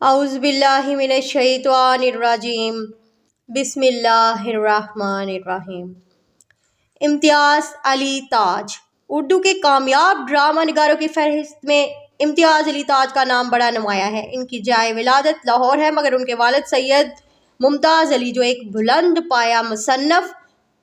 اعوذ باللہ من الشیطان الرجیم بسم اللہ الرحمن الرحیم۔ امتیاز علی تاج اردو کے کامیاب ڈرامہ نگاروں کی فہرست میں امتیاز علی تاج کا نام بڑا نمایاں ہے۔ ان کی جائے ولادت لاہور ہے، مگر ان کے والد سید ممتاز علی جو ایک بلند پایہ مصنف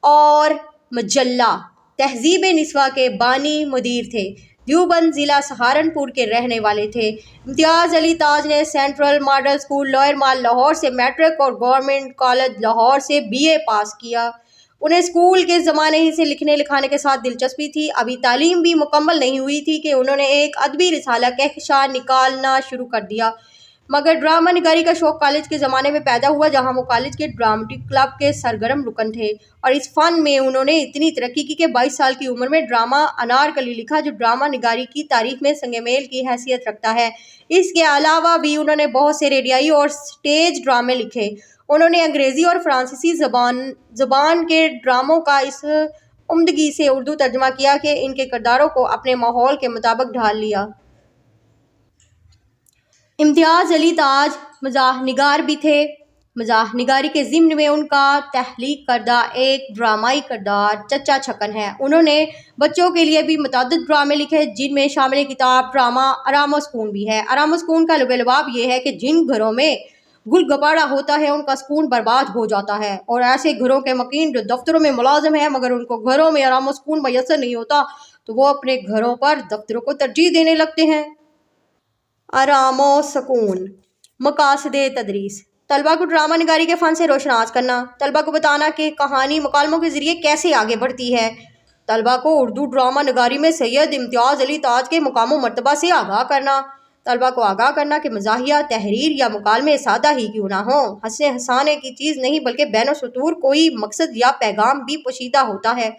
اور مجلہ تہذیب نسواں کے بانی مدیر تھے، دیوبند ضلع سہارنپور کے رہنے والے تھے۔ امتیاز علی تاج نے سینٹرل ماڈل اسکول لوئر مال لاہور سے میٹرک اور گورنمنٹ کالج لاہور سے BA پاس کیا۔ انہیں اسکول کے زمانے ہی سے لکھنے لکھانے کے ساتھ دلچسپی تھی۔ ابھی تعلیم بھی مکمل نہیں ہوئی تھی کہ انہوں نے ایک ادبی رسالہ کہکشاں نکالنا شروع کر دیا، مگر ڈرامہ نگاری کا شوق کالج کے زمانے میں پیدا ہوا، جہاں وہ کالج کے ڈرامٹک کلب کے سرگرم رکن تھے، اور اس فن میں انہوں نے اتنی ترقی کی کہ 22 سال کی عمر میں ڈرامہ انارکلی لکھا، جو ڈرامہ نگاری کی تاریخ میں سنگ میل کی حیثیت رکھتا ہے۔ اس کے علاوہ بھی انہوں نے بہت سے ریڈیائی اور سٹیج ڈرامے لکھے۔ انہوں نے انگریزی اور فرانسیسی زبان کے ڈراموں کا اس عمدگی سے اردو ترجمہ کیا کہ ان کے کرداروں کو اپنے ماحول کے مطابق ڈھال لیا۔ امتیاز علی تاج مزاح نگار بھی تھے۔ مزاح نگاری کے ضمن میں ان کا تخلیق کردہ ایک ڈرامائی کردار چچا چھکن ہے۔ انہوں نے بچوں کے لیے بھی متعدد ڈرامے لکھے، جن میں شامل کتاب ڈرامہ آرام و سکون بھی ہے۔ آرام و سکون کا لب لباب یہ ہے کہ جن گھروں میں گل گپاڑا ہوتا ہے ان کا سکون برباد ہو جاتا ہے، اور ایسے گھروں کے مکین جو دفتروں میں ملازم ہیں مگر ان کو گھروں میں آرام و سکون میسر نہیں ہوتا، تو وہ اپنے گھروں پر دفتروں کو ترجیح دینے لگتے ہیں۔ آرام و سکون، مقاصد تدریس، طلبہ کو ڈرامہ نگاری کے فن سے روشناس کرنا، طلبہ کو بتانا کہ کہانی مکالموں کے ذریعے کیسے آگے بڑھتی ہے، طلبہ کو اردو ڈرامہ نگاری میں سید امتیاز علی تاج کے مقام و مرتبہ سے آگاہ کرنا، طلبہ کو آگاہ کرنا کہ مزاحیہ تحریر یا مکالمے سادہ ہی کیوں نہ ہوں، ہنسنے ہنسانے کی چیز نہیں بلکہ بین السطور کوئی مقصد یا پیغام بھی پوشیدہ ہوتا ہے۔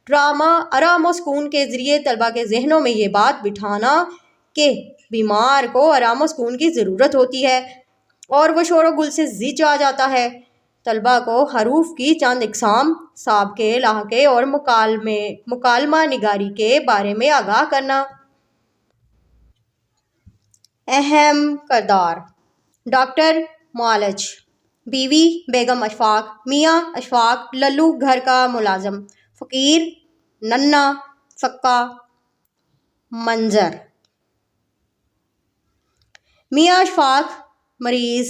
ڈرامہ آرام و سکون کے ذریعے طلبہ کے ذہنوں میں یہ بات بٹھانا کہ بیمار کو آرام و سکون کی ضرورت ہوتی ہے اور وہ شور و گل سے زچ آ جاتا ہے۔ طلبہ کو حروف کی چند اقسام، سابقے، لاحقے اور مکالمہ نگاری کے بارے میں آگاہ کرنا۔ اہم کردار: ڈاکٹر معالج، بیوی بیگم اشفاق، میاں اشفاق للو گھر کا ملازم، فقیر ننھا سکا منظر۔ میاں اشفاق مریض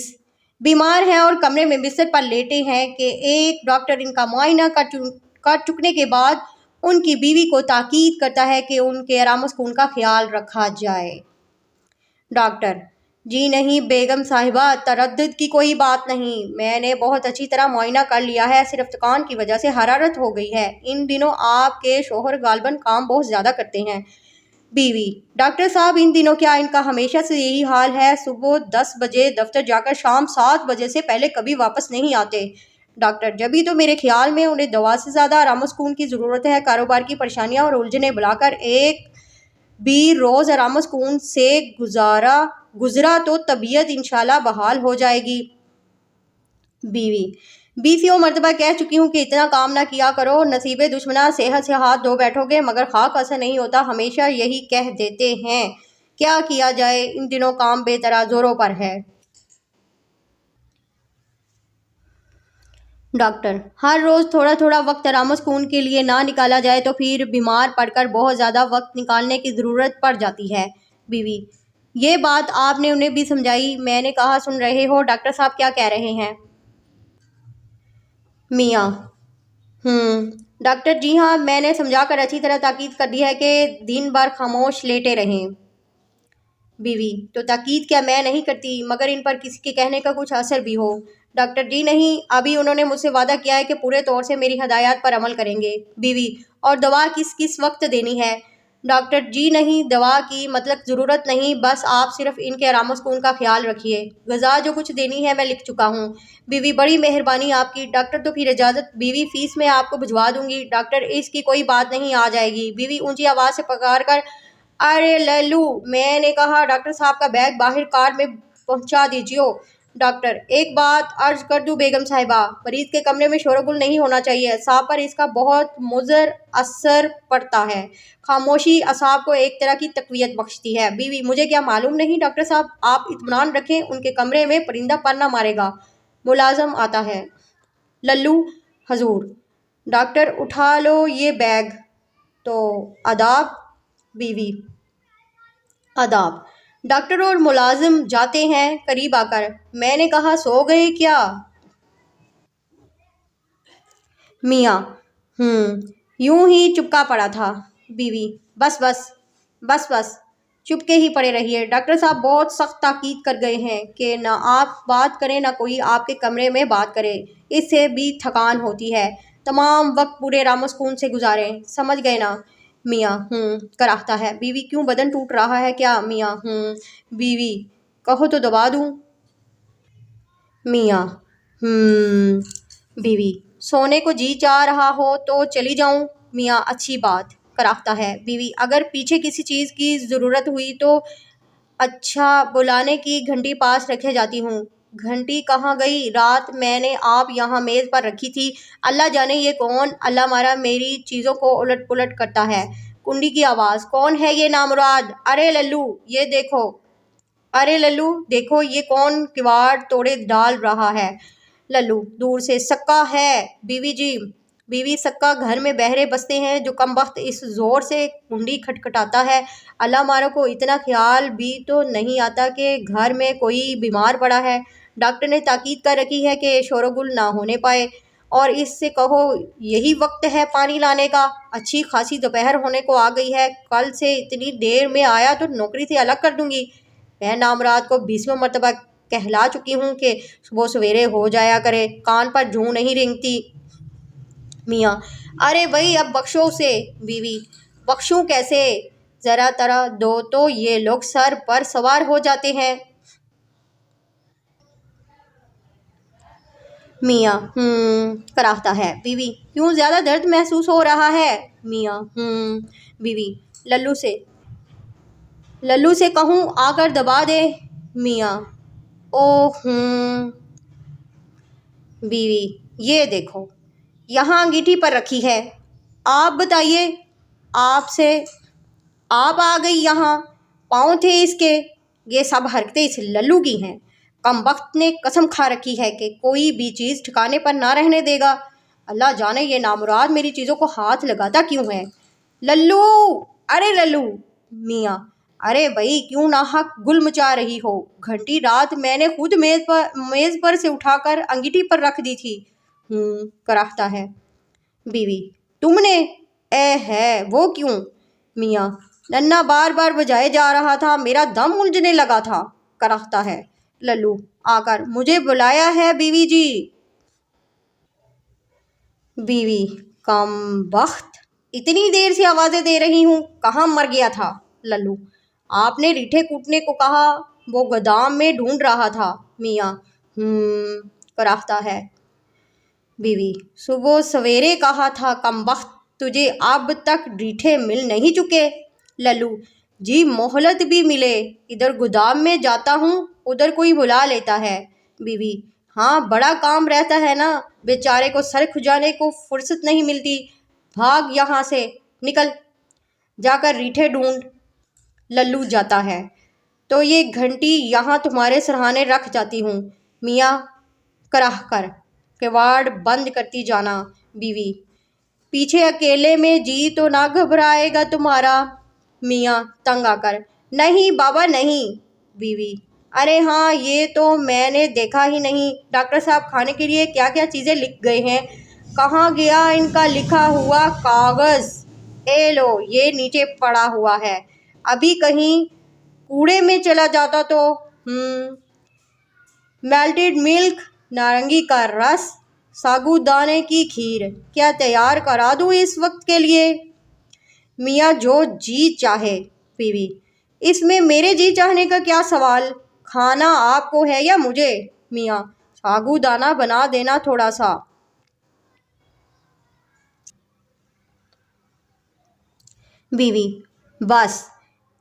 بیمار ہیں اور کمرے میں بستر پر لیٹے ہیں کہ ایک ڈاکٹر ان کا معائنہ کر چکنے کے بعد ان کی بیوی کو تاکید کرتا ہے کہ ان کے آرام و سکون کا خیال رکھا جائے۔ ڈاکٹر: جی نہیں بیگم صاحبہ، تردد کی کوئی بات نہیں، میں نے بہت اچھی طرح معائنہ کر لیا ہے، صرف تھکان کی وجہ سے حرارت ہو گئی ہے۔ ان دنوں آپ کے شوہر غالباً کام بہت زیادہ کرتے ہیں۔ بیوی: ڈاکٹر صاحب ان دنوں کیا ان کا ہمیشہ سے یہی حال ہے؟ صبح 10 بجے دفتر جا کر شام 7 بجے سے پہلے کبھی واپس نہیں آتے۔ ڈاکٹر: جبھی تو میرے خیال میں انہیں دوا سے زیادہ آرام و سکون کی ضرورت ہے۔ کاروبار کی پریشانیاں اور الجھنیں بلا کر ایک بھی روز آرام و سکون سے گزرا تو طبیعت انشاءاللہ بحال ہو جائے گی۔ بیوی: 20 مرتبہ کہہ چکی ہوں کہ اتنا کام نہ کیا کرو، نصیب دشمنا، صحت سے ہاتھ دھو بیٹھو گے، مگر خاک ایسا نہیں ہوتا، ہمیشہ یہی کہہ دیتے ہیں، کیا کیا جائے، ان دنوں کام بے طرح زوروں پر ہے۔ ڈاکٹر: ہر روز تھوڑا تھوڑا وقت آرام و سکون کے لیے نہ نکالا جائے تو پھر بیمار پڑ کر بہت زیادہ وقت نکالنے کی ضرورت پڑ جاتی ہے۔ بیوی: یہ بات آپ نے انہیں بھی سمجھائی؟ میں نے کہا سن رہے ہو ڈاکٹر صاحب کیا کہہ رہے ہیں؟ میاں: ڈاکٹر جی ہاں، میں نے سمجھا کر اچھی طرح تاکید کر دی ہے کہ دن بھر خاموش لیٹے رہیں۔ بیوی: تو تاکید کیا میں نہیں کرتی، مگر ان پر کسی کے کہنے کا کچھ اثر بھی ہو؟ ڈاکٹر: جی نہیں، ابھی انہوں نے مجھ سے وعدہ کیا ہے کہ پورے طور سے میری ہدایات پر عمل کریں گے۔ بیوی: اور دوا کس وقت دینی ہے؟ ڈاکٹر: جی نہیں، دوا کی مطلق ضرورت نہیں، بس آپ صرف ان کے آرام و سکون کا خیال رکھیے، غذا جو کچھ دینی ہے میں لکھ چکا ہوں۔ بیوی: بڑی مہربانی آپ کی۔ ڈاکٹر: تو پھر اجازت۔ بیوی: فیس میں آپ کو بھجوا دوں گی۔ ڈاکٹر: اس کی کوئی بات نہیں، آ جائے گی۔ بیوی اونچی آواز سے پکار کر: ارے للو، میں نے کہا ڈاکٹر صاحب کا بیگ باہر کار میں پہنچا دیجیو۔ ڈاکٹر: ایک بات عرض کر دوں بیگم صاحبہ، مریض کے کمرے میں شور و گل نہیں ہونا چاہیے، اعصاب پر اس کا بہت مضر اثر پڑتا ہے۔ خاموشی اعصاب کو ایک طرح کی تقویت بخشتی ہے۔ بیوی: مجھے کیا معلوم نہیں ڈاکٹر صاحب، آپ اطمینان رکھیں، ان کے کمرے میں پرندہ پر نہ مارے گا۔ ملازم آتا ہے: للو حضور۔ ڈاکٹر: اٹھا لو یہ بیگ۔ تو آداب۔ بیوی: آداب۔ ڈاکٹر اور ملازم جاتے ہیں۔ قریب آ کر: میں نے کہا سو گئے کیا؟ میاں: یوں ہی چپکا پڑا تھا۔ بیوی: بس بس بس بس، چپکے ہی پڑے رہیے۔ ڈاکٹر صاحب بہت سخت تاکید کر گئے ہیں کہ نہ آپ بات کریں نہ کوئی آپ کے کمرے میں بات کرے، اس سے بھی تھکان ہوتی ہے۔ تمام وقت پورے رام و سکون سے گزاریں، سمجھ گئے نا؟ میاں: کراہتا ہے۔ بیوی: کیوں بدن ٹوٹ رہا ہے کیا؟ میاں: بیوی: کہو تو دبا دوں۔ میاں: بیوی: سونے کو جی چاہ رہا ہو تو چلی جاؤں؟ میاں: اچھی بات۔ کراہتا ہے۔ بیوی: اگر پیچھے کسی چیز کی ضرورت ہوئی تو؟ اچھا، بلانے کی گھنٹی پاس رکھے جاتی ہوں۔ گھنٹی کہاں گئی؟ رات میں نے آپ یہاں میز پر رکھی تھی۔ اللہ جانے یہ کون اللہ مارا میری چیزوں کو الٹ پلٹ کرتا ہے۔ کنڈی کی آواز: کون ہے یہ نامراد؟ ارے للو یہ دیکھو، ارے للو دیکھو یہ کون کواڑ توڑے ڈال رہا ہے؟ للو دور سے: سکا ہے بیوی جی۔ بیوی: سکا گھر میں بہرے بستے ہیں جو کم بخت اس زور سے کنڈی کھٹکھٹاتا ہے، اللہ مارا کو اتنا خیال بھی تو نہیں آتا کہ گھر میں کوئی بیمار پڑا ہے۔ ڈاکٹر نے تاکید کر رکھی ہے کہ شور و گل نہ ہونے پائے، اور اس سے کہو یہی وقت ہے پانی لانے کا۔ اچھی خاصی دوپہر ہونے کو آ گئی ہے، کل سے اتنی دیر میں آیا تو نوکری سے الگ کر دوں گی۔ میں نامراد کو 20ویں مرتبہ کہلا چکی ہوں کہ وہ سویرے ہو جایا کرے، کان پر جوں نہیں رینگتی۔ میاں: ارے بھئی اب بخشو اسے۔ بیوی: بخشوں کیسے؟ ذرا طرح دو تو یہ لوگ سر پر سوار ہو جاتے ہیں۔ میاں: کراہتا ہے۔ بیوی: کیوں زیادہ درد محسوس ہو رہا ہے؟ میاں: بیوی: للو سے کہوں آ کر دبا دے؟ میاں: اوہ بیوی: یہ دیکھو یہاں انگیٹھی پر رکھی ہے، آپ بتائیے، آپ آ گئی یہاں، پاؤں تھے اس کے، یہ سب حرکتیں اس للو کی ہیں۔ کم بخت نے قسم کھا رکھی ہے کہ کوئی بھی چیز ٹھکانے پر نہ رہنے دے گا، اللہ جانے یہ نامراد میری چیزوں کو ہاتھ لگاتا کیوں ہے؟ للو! ارے للو! میاں: ارے بھائی کیوں ناحق گل مچا رہی ہو؟ گھنٹی رات میں نے خود میز پر سے اٹھا کر انگیٹھی پر رکھ دی تھی۔ کراہتا ہے۔ بیوی: تم نے؟ اے ہے وہ کیوں؟ میاں: ننھا بار بار بجائے جا رہا تھا، میرا دم الجھنے لگا تھا۔ کراہتا ہے۔ للو آ کر: مجھے بلایا ہے بیوی جی؟ بیوی: کم بخت، اتنی دیر سے آوازیں دے رہی ہوں، کہاں مر گیا تھا؟ للو: آپ نے ریٹھے کوٹنے کو کہا، وہ گودام میں ڈھونڈ رہا تھا۔ میاں: کراہتا ہے۔ بیوی: صبح سویرے کہا تھا کم بخت، تجھے اب تک ریٹھے مل نہیں چکے؟ للو: جی مہلت بھی ملے، ادھر گودام میں جاتا ہوں، ادھر کوئی بلا لیتا ہے۔ بیوی: ہاں بڑا کام رہتا ہے نا، بیچارے کو سر کھجانے کو فرصت نہیں ملتی، بھاگ یہاں سے، نکل، جا کر ریٹھے ڈھونڈ۔ للو جاتا ہے۔ تو یہ گھنٹی یہاں تمہارے سرہانے رکھ جاتی ہوں۔ میاں کراہ کر: کواڑ بند کرتی جانا۔ بیوی: پیچھے اکیلے میں جی تو نہ گھبرائے گا تمہارا؟ میاں تنگ آ کر: نہیں بابا نہیں۔ بیوی: ارے ہاں یہ تو میں نے دیکھا ہی نہیں، ڈاکٹر صاحب کھانے کے لیے کیا کیا چیزیں لکھ گئے ہیں، کہاں گیا ان کا لکھا ہوا کاغذ؟ اے لو یہ نیچے پڑا ہوا ہے، ابھی کہیں کوڑے میں چلا جاتا تو۔ میلٹڈ ملک، نارنگی کا رس، ساگو دانے کی کھیر، کیا تیار کرا دوں اس وقت کے لیے؟ میاں جو جی چاہے۔ بیوی: اس میں میرے جی چاہنے کا کیا سوال، کھانا آپ کو ہے یا مجھے؟ میاں: ساگو دانہ بنا دینا تھوڑا سا۔ بیوی: بس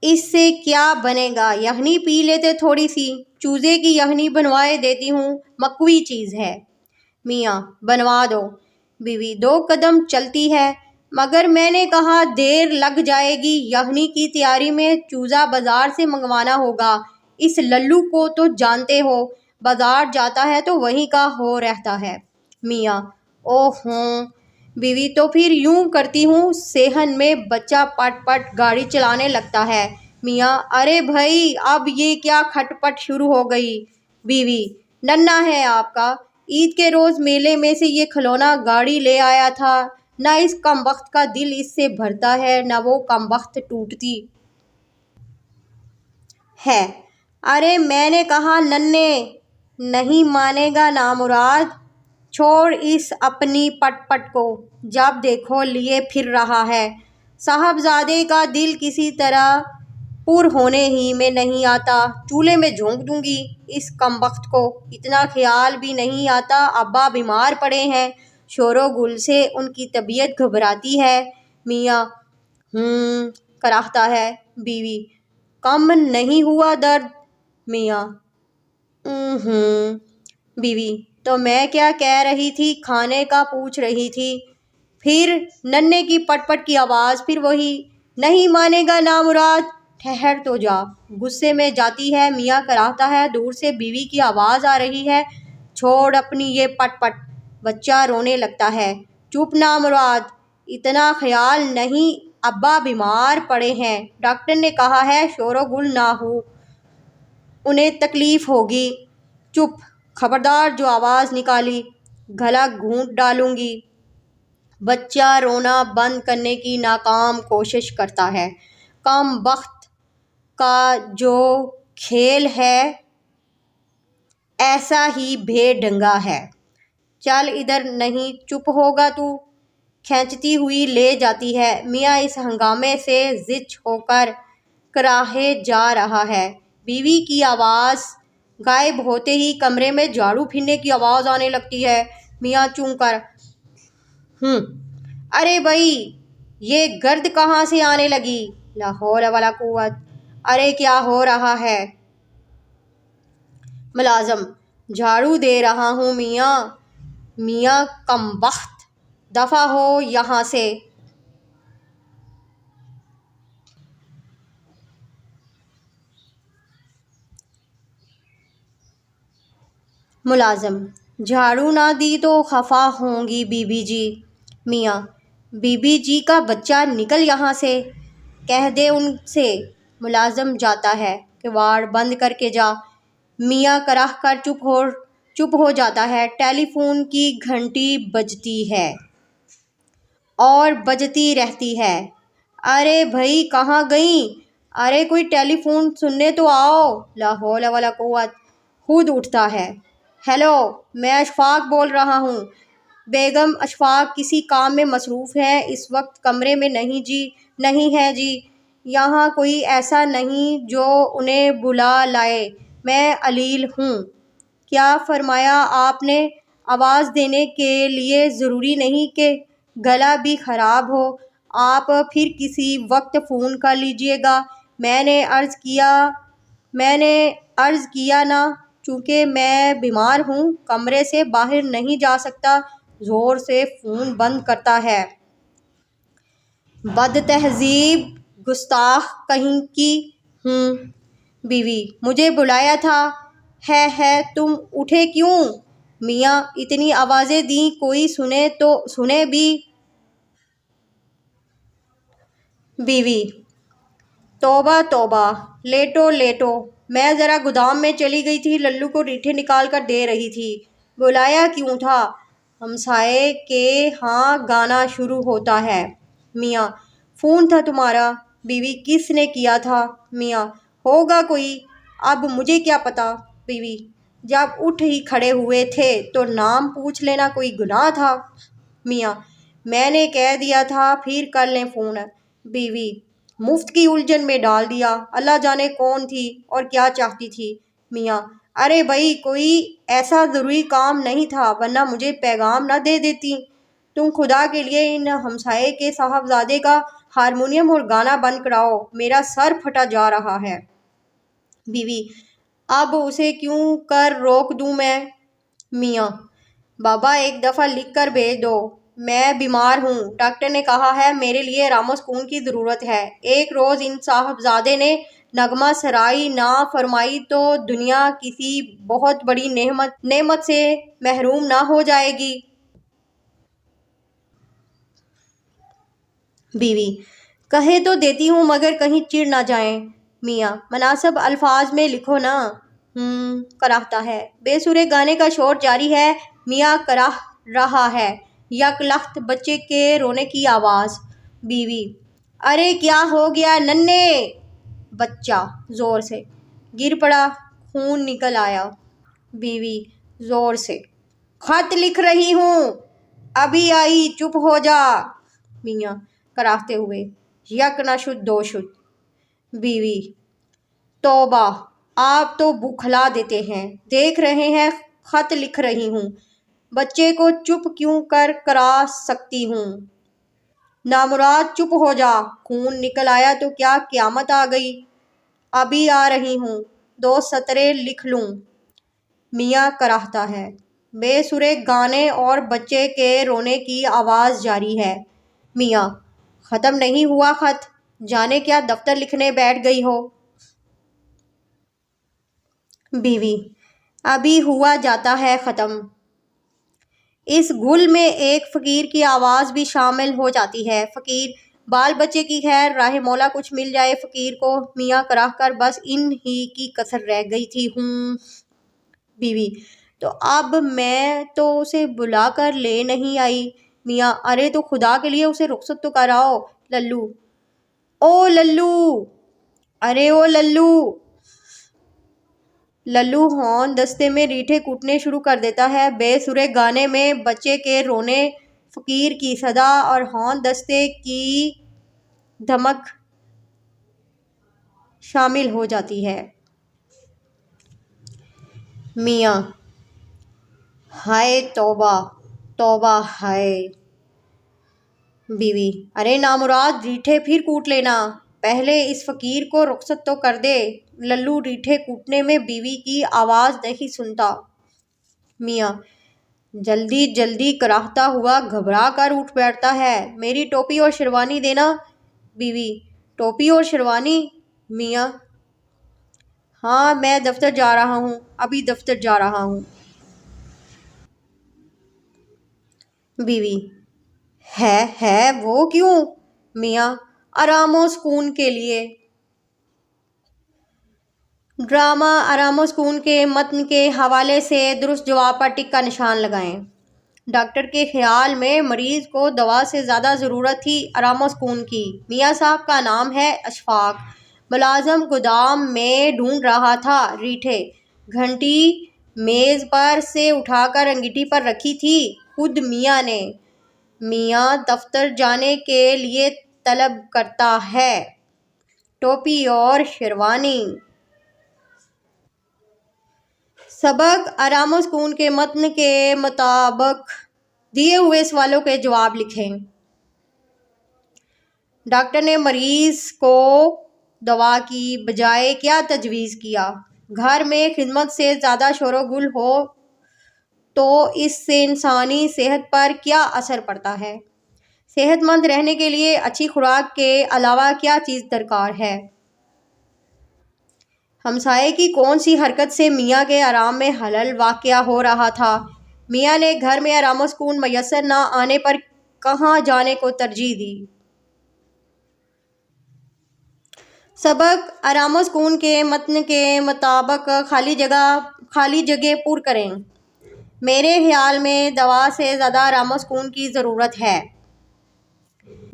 اس سے کیا بنے گا، یخنی پی لیتے تھوڑی سی، چوزے کی یخنی بنوائے دیتی ہوں، مقوی چیز ہے۔ میاں بنوا دو۔ بیوی 2 قدم چلتی ہے، مگر میں نے کہا دیر لگ جائے گی، یخنی کی تیاری میں چوزہ بازار سے منگوانا ہوگا۔ اس للو کو تو جانتے ہو، بازار جاتا ہے تو وہیں کا ہو رہتا ہے۔ میاں اوہ ہوں۔ بیوی تو پھر یوں کرتی ہوں، صحن میں بچہ پٹ پٹ گاڑی چلانے لگتا ہے۔ میاں ارے بھائی اب یہ کیا کھٹ پٹ شروع ہو گئی؟ بیوی ننھا ہے آپ کا، عید کے روز میلے میں سے یہ کھلونا گاڑی لے آیا تھا، نہ اس کمبخت کا دل اس سے بھرتا ہے، نہ وہ کمبخت ٹوٹتی ہے۔ ارے میں نے کہا ننھے، نہیں مانے گا نامراد، چھوڑ اس اپنی پٹ پٹ کو، جب دیکھو لیے پھر رہا ہے۔ صاحبزادے کا دل کسی طرح پر ہونے ہی میں نہیں آتا، چولہے میں جھونک دوں گی اس کمبخت کو۔ اتنا خیال بھی نہیں آتا ابا بیمار پڑے ہیں، شور و گل سے ان کی طبیعت گھبراتی ہے۔ میاں کراہتا ہے۔ بیوی کم نہیں ہوا درد؟ میاں بیوی تو میں کیا کہہ رہی تھی، کھانے کا پوچھ رہی تھی۔ پھر ننھے کی پٹ پٹ کی آواز پھر وہی، نہیں مانے گا نامراد، ٹھہر تو جا۔ غصے میں جاتی ہے۔ میاں کراہتا ہے۔ دور سے بیوی کی آواز آ رہی ہے، چھوڑ اپنی یہ پٹ پٹ۔ بچہ رونے لگتا ہے۔ چپ نامراد، اتنا خیال نہیں ابا بیمار پڑے ہیں، ڈاکٹر نے کہا ہے شور و گل نہ ہو، انہیں تکلیف ہوگی۔ چپ، خبردار جو آواز نکالی گلا گھونٹ ڈالوں گی۔ بچہ رونا بند کرنے کی ناکام کوشش کرتا ہے۔ کم بخت کا جو کھیل ہے ایسا ہی بے ڈنگا ہے۔ چل ادھر، نہیں چپ ہوگا تو؟ کھینچتی ہوئی لے جاتی ہے۔ میاں اس ہنگامے سے زچ ہو کر کراہے جا رہا ہے۔ بیوی کی آواز غائب ہوتے ہی کمرے میں جھاڑو پھرنے کی آواز آنے لگتی ہے۔ میاں چوں کر ارے بھائی یہ گرد کہاں سے آنے لگی؟ لا حول ولا قوت، ارے کیا ہو رہا ہے؟ ملازم جھاڑو دے رہا ہوں میاں۔ میاں کم بخت، دفع ہو یہاں سے۔ ملازم جھاڑو نہ دی تو خفا ہوں گی بی بی جی۔ میاں بی بی جی کا بچہ نکل یہاں سے، کہہ دے ان سے۔ ملازم جاتا ہے۔ کواڑ بند کر کے جا۔ میاں کراہ کر چپ ہو جاتا ہے۔ ٹیلی فون کی گھنٹی بجتی ہے اور بجتی رہتی ہے۔ ارے بھائی کہاں گئیں؟ ارے کوئی ٹیلی فون سننے تو آؤ۔ لا حول ولا قوت، خود اٹھتا ہے۔ ہیلو، میں اشفاق بول رہا ہوں۔ بیگم اشفاق کسی کام میں مصروف ہیں، اس وقت کمرے میں نہیں جی۔ نہیں ہے جی، یہاں کوئی ایسا نہیں جو انہیں بلا لائے، میں علیل ہوں۔ کیا فرمایا آپ نے؟ آواز دینے کے لیے ضروری نہیں کہ گلا بھی خراب ہو، آپ پھر کسی وقت فون کر لیجیے گا۔ میں نے عرض کیا نا، چونکہ میں بیمار ہوں، کمرے سے باہر نہیں جا سکتا، زور سے فون بند کرتا ہے۔ بد تہذیب، گستاخ کہیں کی۔ بیوی مجھے بلایا تھا۔ ہے تم اٹھے کیوں؟ میاں اتنی آوازیں دیں کوئی سنے تو سنے بھی۔ بیوی توبہ توبہ، لیٹو لیٹو، میں ذرا گودام میں چلی گئی تھی، للو کو ریٹھے نکال کر دے رہی تھی۔ بلایا کیوں تھا؟ ہمسائے کے ہاں گانا شروع ہوتا ہے۔ میاں فون تھا تمہارا؟ بیوی کس نے کیا تھا؟ میاں ہوگا کوئی، اب مجھے کیا پتا۔ بیوی جب اٹھ ہی کھڑے ہوئے تھے تو نام پوچھ لینا کوئی گناہ تھا؟ میاں میں نے کہہ دیا تھا پھر کر لیں فون۔ بیوی مفت کی الجھن میں ڈال دیا، اللہ جانے کون تھی اور کیا چاہتی تھی۔ میاں ارے بھائی کوئی ایسا ضروری کام نہیں تھا، ورنہ مجھے پیغام نہ دے دیتی۔ تم خدا کے لیے ان ہمسائے کے صاحبزادے کا ہارمونیم اور گانا بند کراؤ، میرا سر پھٹا جا رہا ہے۔ بیوی اب اسے کیوں کر روک دوں میں؟ میاں: بابا ایک دفعہ لکھ کر بھیج دو، میں بیمار ہوں، ڈاکٹر نے کہا ہے میرے لیے راموسکون کی ضرورت ہے۔ ایک روز ان صاحبزادے نے نغمہ سرائی نہ فرمائی تو دنیا کسی بہت بڑی نعمت سے محروم نہ ہو جائے گی۔ بیوی: کہہ تو دیتی ہوں مگر کہیں چڑ نہ جائیں۔ میاں: مناسب الفاظ میں لکھو نا۔ کراہتا ہے۔ بے سرے گانے کا شور جاری ہے۔ میاں کراہ رہا ہے۔ یک لخت بچے کے رونے کی آواز۔ بیوی: ارے کیا ہو گیا ننھے؟ بچہ زور سے گر پڑا، خون نکل آیا۔ بیوی زور سے: خط لکھ رہی ہوں، ابھی آئی، چپ ہو جا۔ میاں کراہتے ہوئے: یک نہ شد دو شد۔ بیوی: توبہ، آپ تو بوکھلا دیتے ہیں، دیکھ رہے ہیں خط لکھ رہی ہوں، بچے کو چپ کیوں کرا سکتی ہوں؟ نامراد چپ ہو جا، خون نکل آیا تو کیا قیامت آ گئی؟ ابھی آ رہی ہوں، 2 سطریں لکھ لوں۔ میاں کراہتا ہے۔ بے سرے گانے اور بچے کے رونے کی آواز جاری ہے۔ میاں: ختم نہیں ہوا خط، جانے کیا دفتر لکھنے بیٹھ گئی ہو؟ بیوی: ابھی ہوا جاتا ہے ختم۔ اس گل میں ایک فقیر کی آواز بھی شامل ہو جاتی ہے۔ فقیر: بال بچے کی خیر، راہ مولا کچھ مل جائے فقیر کو۔ میاں کراہ کر: بس ان ہی کی کسر رہ گئی تھی۔ بیوی: تو اب میں تو اسے بلا کر لے نہیں آئی۔ میاں: ارے تو خدا کے لیے اسے رخصت تو کراؤ۔ للو: او للو، ارے او للو۔ للو ہون دستے میں ریٹھے کوٹنے شروع کر دیتا ہے۔ بے سرے گانے میں بچے کے رونے، فقیر کی صدا اور ہون دستے کی دھمک شامل ہو جاتی ہے۔ میاں: ہائے توبہ توبہ ہائے۔ بیوی: ارے نامراد، ریٹھے پھر کوٹ لینا، پہلے اس فقیر کو رخصت تو کر دے۔ للو ریٹھے کوٹنے میں بیوی کی آواز نہیں سنتا۔ میاں جلدی جلدی کراہتا ہوا گھبرا کر اٹھ بیٹھتا ہے۔ میری ٹوپی اور شیروانی دینا۔ بیوی: ٹوپی اور شیروانی؟ میاں: ہاں، میں دفتر جا رہا ہوں، ابھی دفتر جا رہا ہوں۔ بیوی: ہے وہ کیوں؟ میاں: آرام و سکون کے لیے۔ ڈرامہ آرام و سکون کے متن کے حوالے سے درست جواب پر ٹک کا نشان لگائیں۔ ڈاکٹر کے خیال میں مریض کو دوا سے زیادہ ضرورت تھی آرام و سکون کی۔ میاں صاحب کا نام ہے اشفاق، ملازم گودام میں ڈھونڈ رہا تھا ریٹھے، گھنٹی میز پر سے اٹھا کر انگیٹھی پر رکھی تھی خود میاں نے۔ میاں دفتر جانے کے لیے طلب کرتا ہے ٹوپی اور شیروانی۔ سبق: آرام و سکون کے متن کے مطابق دیے ہوئے سوالوں کے جواب لکھیں۔ ڈاکٹر نے مریض کو دوا کی بجائے کیا تجویز کیا؟ گھر میں خدمت سے زیادہ شور و گل ہو تو اس سے انسانی صحت پر کیا اثر پڑتا ہے؟ صحت مند رہنے کے لیے اچھی خوراک کے علاوہ کیا چیز درکار ہے؟ ہمسائے کی کون سی حرکت سے میاں کے آرام میں خلل واقع ہو رہا تھا؟ میاں نے گھر میں آرام و سکون میسر نہ آنے پر کہاں جانے کو ترجیح دی؟ سبق: آرام و سکون کے متن کے مطابق خالی جگہ پر کریں۔ میرے خیال میں دوا سے زیادہ آرام و سکون کی ضرورت ہے۔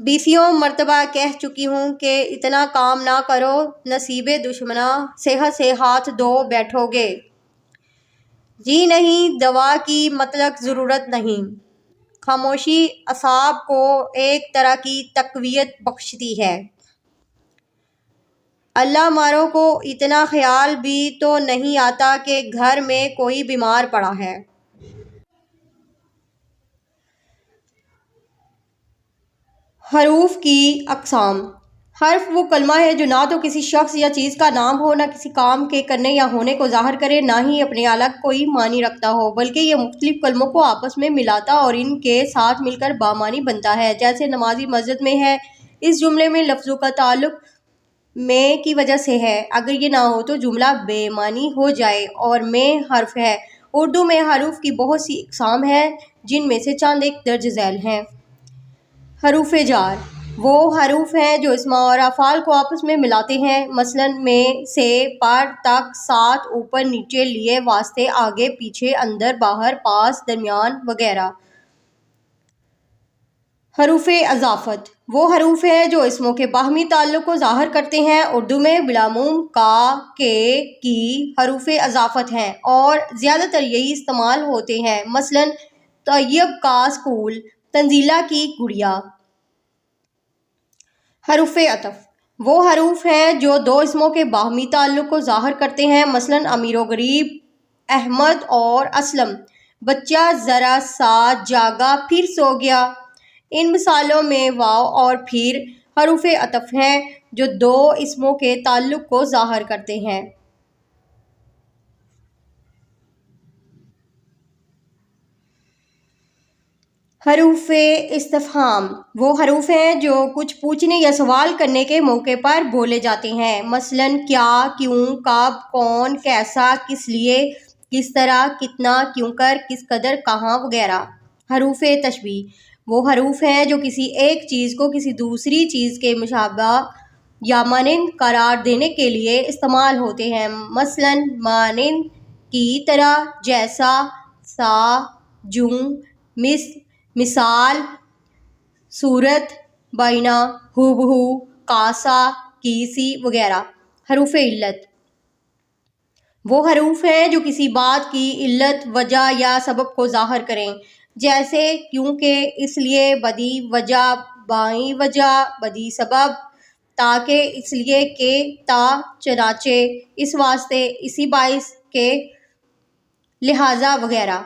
20 مرتبہ کہہ چکی ہوں کہ اتنا کام نہ کرو، نصیب دشمنا، صحت سے ہاتھ دھو بیٹھو گے۔ جی نہیں، دوا کی مطلق ضرورت نہیں۔ خاموشی اعصاب کو ایک طرح کی تقویت بخشتی ہے۔ اللہ ماروں کو اتنا خیال بھی تو نہیں آتا کہ گھر میں کوئی بیمار پڑا ہے۔ حروف کی اقسام: حرف وہ کلمہ ہے جو نہ تو کسی شخص یا چیز کا نام ہو، نہ کسی کام کے کرنے یا ہونے کو ظاہر کرے، نہ ہی اپنے الگ کوئی معنی رکھتا ہو، بلکہ یہ مختلف کلموں کو آپس میں ملاتا اور ان کے ساتھ مل کر بامعنی بنتا ہے۔ جیسے نمازی مسجد میں ہے، اس جملے میں لفظوں کا تعلق میں کی وجہ سے ہے، اگر یہ نہ ہو تو جملہ بے معنی ہو جائے۔ اور میں حرف ہے۔ اردو میں حروف کی بہت سی اقسام ہیں، جن میں سے چند ایک درج ذیل ہیں۔ حروف جار وہ حروف ہیں جو اسم اور افعال کو آپس میں ملاتے ہیں، مثلاً میں سے پر تک، ساتھ، اوپر نیچے، لیے، واسطے، آگے پیچھے، اندر باہر، پاس درمیان وغیرہ۔ حروف اضافت وہ حروف ہیں جو اسموں کے باہمی تعلق کو ظاہر کرتے ہیں۔ اردو میں بالعموم کا، کے، کی حروف اضافت ہیں اور زیادہ تر یہی استعمال ہوتے ہیں، مثلاً طیب کا اسکول، تنزیلہ کی گڑیا۔ حروف عطف وہ حروف ہیں جو دو اسموں کے باہمی تعلق کو ظاہر کرتے ہیں، مثلاً امیر و غریب، احمد اور اسلم، بچہ ذرا سا جاگا پھر سو گیا۔ ان مثالوں میں واو اور پھر حروف عطف ہیں جو دو اسموں کے تعلق کو ظاہر کرتے ہیں۔ حروف استفہام وہ حروف ہیں جو کچھ پوچھنے یا سوال کرنے کے موقع پر بولے جاتے ہیں، مثلاً کیا، کیوں، کب، کون، کیسا، کس لیے، کس طرح، کتنا، کیوں کر، کس قدر، کہاں وغیرہ۔ حروف تشبیہ وہ حروف ہیں جو کسی ایک چیز کو کسی دوسری چیز کے مشابہ یا مانند قرار دینے کے لیے استعمال ہوتے ہیں، مثلاً مانند، کی طرح، جیسا، سا، جوں، مثال، صورت، بائنا، ہو بہو، کاسا، کیسی وغیرہ۔ حروف علت وہ حروف ہیں جو کسی بات کی علت، وجہ یا سبب کو ظاہر کریں، جیسے کیونکہ، اس لیے، بدی وجہ، بائیں وجہ، بدی سبب، تاکہ، اس لیے کہ، تا، چنانچہ، اس واسطے، اسی باعث کے، لہٰذا وغیرہ۔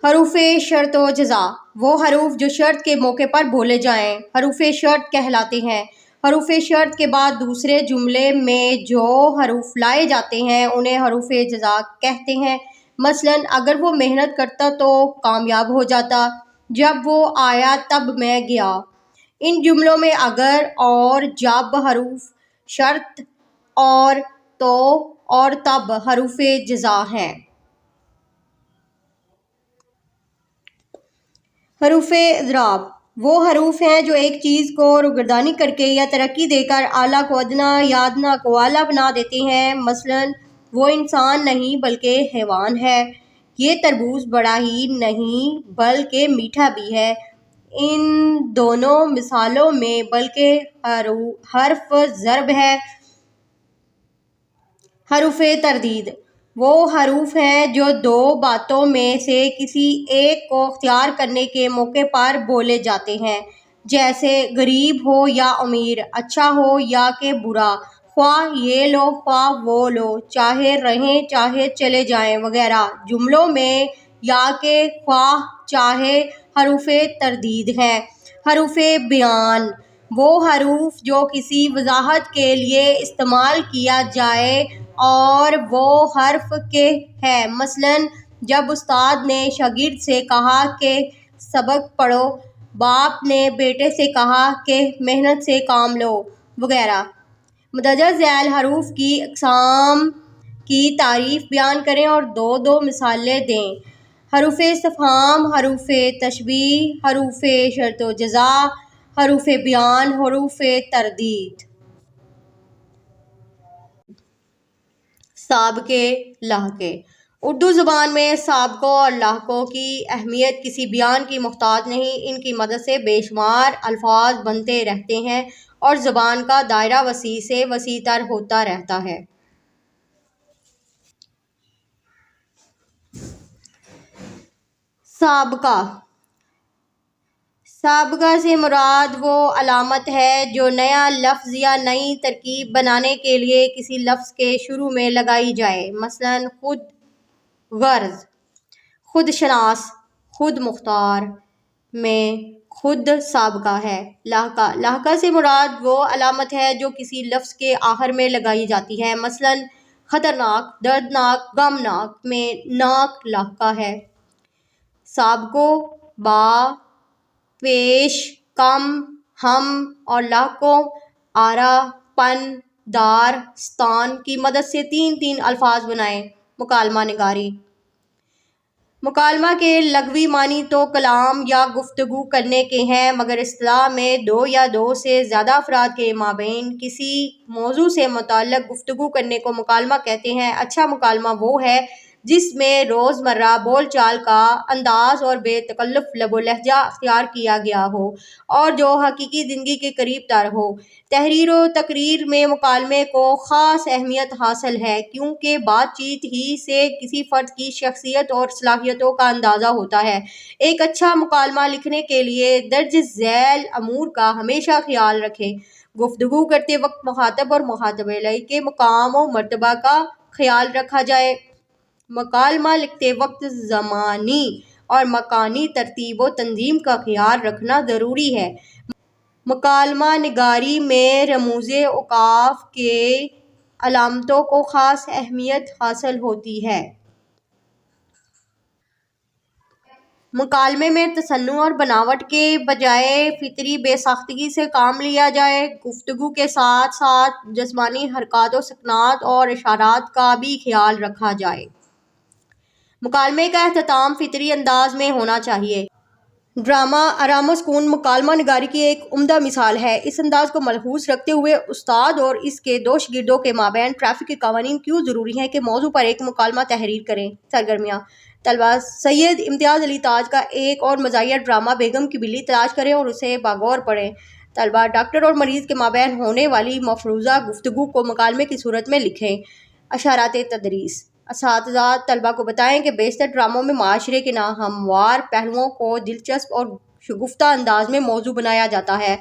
حروف شرط و جزا وہ حروف جو شرط کے موقع پر بولے جائیں، حروف شرط کہلاتے ہیں۔ حروف شرط کے بعد دوسرے جملے میں جو حروف لائے جاتے ہیں انہیں حروف جزا کہتے ہیں، مثلاً اگر وہ محنت کرتا تو کامیاب ہو جاتا، جب وہ آیا تب میں گیا۔ ان جملوں میں اگر اور جب حروف شرط اور تو اور تب حروف جزا ہیں۔ حروف اضراب وہ حروف ہیں جو ایک چیز کو روگردانی کر کے یا ترقی دے کر اعلیٰ کو ادنا یا ادنا کو اعلیٰ بنا دیتے ہیں، مثلاً وہ انسان نہیں بلکہ حیوان ہے، یہ تربوز بڑا ہی نہیں بلکہ میٹھا بھی ہے۔ ان دونوں مثالوں میں بلکہ حرف ضرب ہے۔ حروف تردید وہ حروف ہیں جو دو باتوں میں سے کسی ایک کو اختیار کرنے کے موقع پر بولے جاتے ہیں، جیسے غریب ہو یا امیر، اچھا ہو یا کہ برا، خواہ یہ لو خواہ وہ لو، چاہے رہیں چاہے چلے جائیں وغیرہ۔ جملوں میں یا کہ، خواہ، چاہے حروف تردید ہیں۔ حروف بیان وہ حروف جو کسی وضاحت کے لیے استعمال کیا جائے اور وہ حرف کے ہے، مثلاً جب استاد نے شاگرد سے کہا کہ سبق پڑھو، باپ نے بیٹے سے کہا کہ محنت سے کام لو وغیرہ۔ مندرجہ ذیل حروف کی اقسام کی تعریف بیان کریں اور دو مثالیں دیں۔ حروف استفہام، حروف تشبیہ، حروف شرط و جزا، حروف بیان، حروف تردید۔ سابقے لاحقے اردو زبان میں سابقوں اور لاحقوں کی اہمیت کسی بیان کی محتاج نہیں، ان کی مدد سے بے شمار الفاظ بنتے رہتے ہیں اور زبان کا دائرہ وسیع سے وسیع تر ہوتا رہتا ہے۔ سابقہ سابقہ سے مراد وہ علامت ہے جو نیا لفظ یا نئی ترکیب بنانے کے لیے کسی لفظ کے شروع میں لگائی جائے، مثلاً خود غرض، خود شناس، خود مختار، میں، خود سابقہ ہے۔ لاحقہ، لاحقہ سے مراد وہ علامت ہے جو کسی لفظ کے آخر میں لگائی جاتی ہے، مثلاً خطرناک، دردناک، غمناک میں ناک لاحقہ ہے۔ سابقوں با، پیش، کم، ہم اور لاحقوں آرا، پن، دار، ستان کی مدد سے تین تین الفاظ بنائیں۔ مکالمہ نگاری۔ مکالمہ کے لغوی معنی تو کلام یا گفتگو کرنے کے ہیں، مگر اصطلاح میں دو یا دو سے زیادہ افراد کے مابین کسی موضوع سے متعلق گفتگو کرنے کو مکالمہ کہتے ہیں۔ اچھا مکالمہ وہ ہے جس میں روزمرہ بول چال کا انداز اور بے تکلف لب و لہجہ اختیار کیا گیا ہو اور جو حقیقی زندگی کے قریب تر ہو۔ تحریر و تقریر میں مکالمے کو خاص اہمیت حاصل ہے، کیونکہ بات چیت ہی سے کسی فرد کی شخصیت اور صلاحیتوں کا اندازہ ہوتا ہے۔ ایک اچھا مکالمہ لکھنے کے لیے درج ذیل امور کا ہمیشہ خیال رکھیں۔ گفتگو کرتے وقت مخاطب اور مخاطب علیہ کے مقام و مرتبہ کا خیال رکھا جائے۔ مکالمہ لکھتے وقت زمانی اور مکانی ترتیب و تنظیم کا خیال رکھنا ضروری ہے۔ مکالمہ نگاری میں رموز اوقاف کے علامتوں کو خاص اہمیت حاصل ہوتی ہے۔ مکالمے میں تصنع اور بناوٹ کے بجائے فطری بے ساختگی سے کام لیا جائے۔ گفتگو کے ساتھ ساتھ جسمانی حرکات و سکنات اور اشارات کا بھی خیال رکھا جائے۔ مکالمے کا اختتام فطری انداز میں ہونا چاہیے۔ ڈرامہ آرام و سکون مکالمہ نگاری کی ایک عمدہ مثال ہے۔ اس انداز کو ملحوظ رکھتے ہوئے استاد اور اس کے دو شاگردوں کے مابین ٹریفک کے قوانین کیوں ضروری ہیں کہ موضوع پر ایک مکالمہ تحریر کریں۔ سرگرمیاں: طلبہ سید امتیاز علی تاج کا ایک اور مزاحیہ ڈرامہ بیگم کی بلی تلاش کریں اور اسے باغور پڑھیں۔ طلبہ ڈاکٹر اور مریض کے مابین ہونے والی مفروضہ گفتگو کو مکالمے کی صورت میں لکھیں۔ اشارات تدریس: اساتذہ طلبہ کو بتائیں کہ بیشتر ڈراموں میں معاشرے کے ناہموار پہلوؤں کو دلچسپ اور شگفتہ انداز میں موضوع بنایا جاتا ہے۔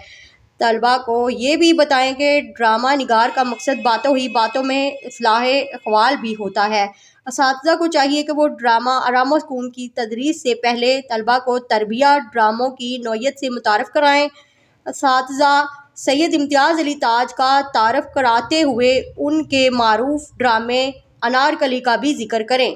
طلبہ کو یہ بھی بتائیں کہ ڈرامہ نگار کا مقصد باتوں ہی باتوں میں اصلاح اقوال بھی ہوتا ہے۔ اساتذہ کو چاہیے کہ وہ ڈرامہ آرام و سکون کی تدریس سے پہلے طلبہ کو تربیہ ڈراموں کی نوعیت سے متعارف کرائیں۔ اساتذہ سید امتیاز علی تاج کا تعارف کراتے ہوئے ان کے معروف ڈرامے انارکلی کا بھی ذکر کریں۔